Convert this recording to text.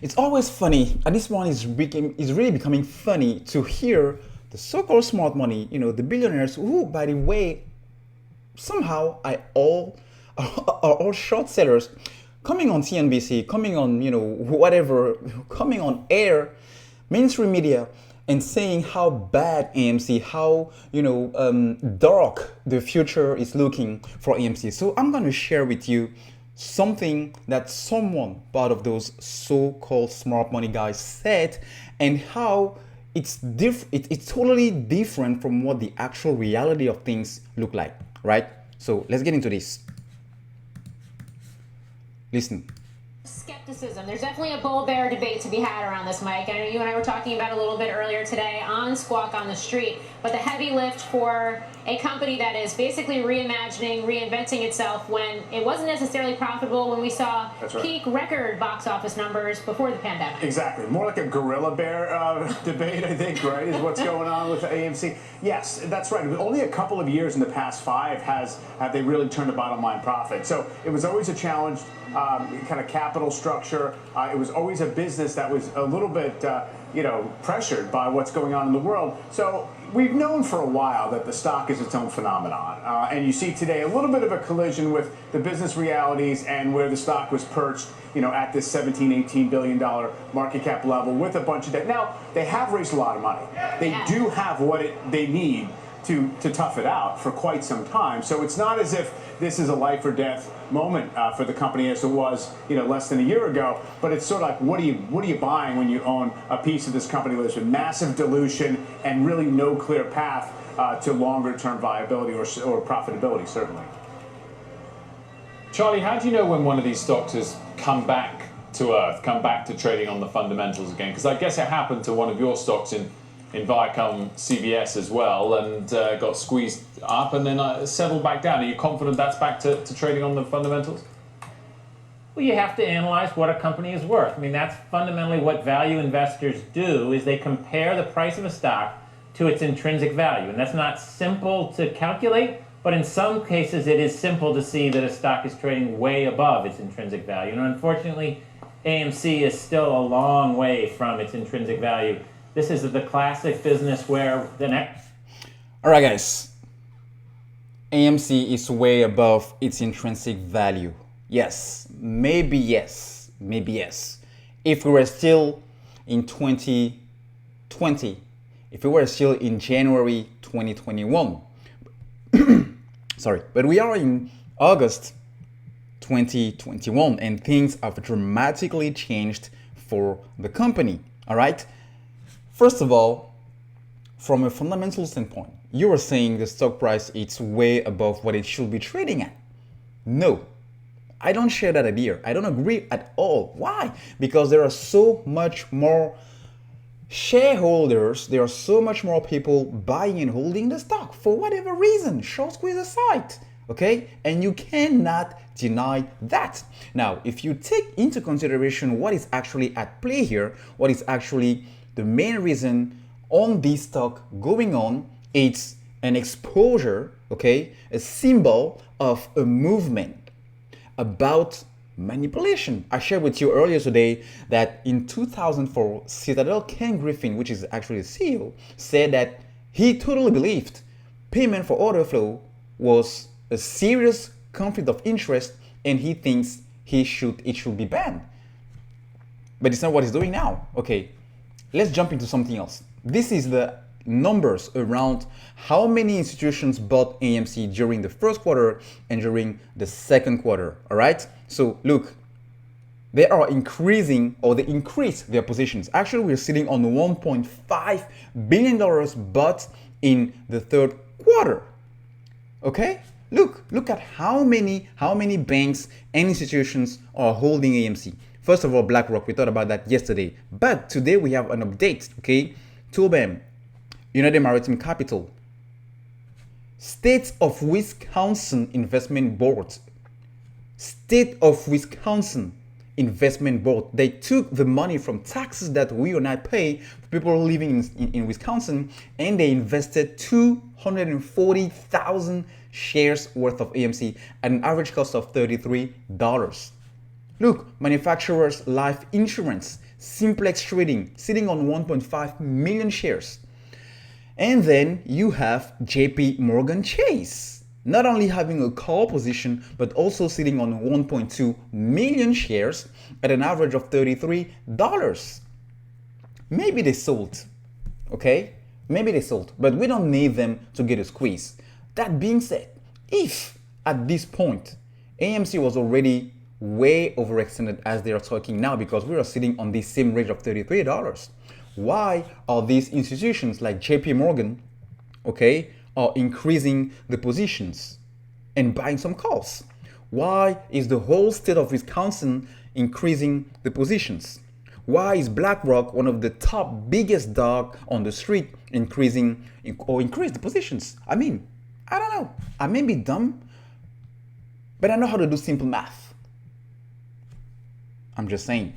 It's always funny, and this one is really becoming funny to hear the so-called smart money, the billionaires who, by the way, somehow are all short sellers, coming on CNBC, coming on whatever, coming on air, mainstream media, and saying how bad AMC, how dark the future is looking for AMC. So I'm going to share with you something that someone part of those so-called smart money guys said, and how it's totally different from what the actual reality of things look like, right? So let's get into this. Listen. Skepticism. There's definitely a bull-bear debate to be had around this, Mike. I know you and I were talking about it a little bit earlier today on Squawk on the Street, but the heavy lift for a company that is basically reimagining, reinventing itself when it wasn't necessarily profitable when we saw peak record box office numbers before the pandemic. Exactly. More like a gorilla bear debate, I think, right, is what's going on with AMC. Yes, that's right. Only a couple of years in the past 5 have they really turned a bottom line profit. So it was always a challenge, kind of capital structure. It was always a business that was a little bit, pressured by what's going on in the world. So we've known for a while that the stock is its own phenomenon. And you see today a little bit of a collision with the business realities and where the stock was perched, at this $17, $18 billion market cap level with a bunch of debt. Now, they have raised a lot of money. They do have what they need to tough it out for quite some time. So it's not as if this is a life or death moment for the company as it was, less than a year ago. But it's sort of like, what are you buying when you own a piece of this company where there's massive dilution and really no clear path to longer term viability or profitability, certainly. Charlie, how do you know when one of these stocks has come back to earth, come back to trading on the fundamentals again? Because I guess it happened to one of your stocks in Viacom CBS as well, and got squeezed up and then settled back down. Are you confident that's back to trading on the fundamentals? Well, you have to analyze what a company is worth. I mean, that's fundamentally what value investors do, is they compare the price of a stock to its intrinsic value. And that's not simple to calculate, but in some cases it is simple to see that a stock is trading way above its intrinsic value. And unfortunately, AMC is still a long way from its intrinsic value. This is the classic business where the next... All right, guys. AMC is way above its intrinsic value. Yes, maybe yes, maybe yes. If we were still in 2020, if we were still in January 2021, sorry, but we are in August 2021 and things have dramatically changed for the company, all right? First of all, from a fundamental standpoint, you are saying the stock price is way above what it should be trading at. No, I don't share that idea. I don't agree at all. Why? Because there are so much more shareholders, there are so much more people buying and holding the stock for whatever reason, short squeeze aside, okay? And you cannot deny that. Now, if you take into consideration what is actually at play here, what is actually the main reason on this stock going on, it's an exposure, okay? A symbol of a movement about manipulation. I shared with you earlier today that in 2004, Citadel Ken Griffin, which is actually the CEO, said that he totally believed payment for order flow was a serious conflict of interest and he thinks it should be banned. But it's not what he's doing now. Okay, let's jump into something else. This is the numbers around how many institutions bought AMC during the first quarter and during the second quarter, all right? So look, they are increasing, or they increased their positions. Actually, we're sitting on $1.5 billion bought in the third quarter, okay? Look at how many banks and institutions are holding AMC. First of all, BlackRock, we thought about that yesterday, but today we have an update, okay? TOBAM, United Maritime Capital, State of Wisconsin Investment Board, State of Wisconsin Investment Board. They took the money from taxes that we or not pay for people living in Wisconsin, and they invested 240,000 shares worth of AMC at an average cost of $33. Look, manufacturers life insurance, Simplex Trading sitting on 1.5 million shares. And then you have JP Morgan Chase, not only having a call position, but also sitting on 1.2 million shares at an average of $33. Maybe they sold, okay? Maybe they sold, but we don't need them to get a squeeze. That being said, if at this point AMC was already way overextended as they are talking now, because we are sitting on the same range of $33, why are these institutions like JP Morgan, okay, are increasing the positions and buying some calls? Why is the whole state of Wisconsin increasing the positions? Why is BlackRock, one of the top biggest dog on the street, increase the positions? I mean, I don't know. I may be dumb, but I know how to do simple math. I'm just saying.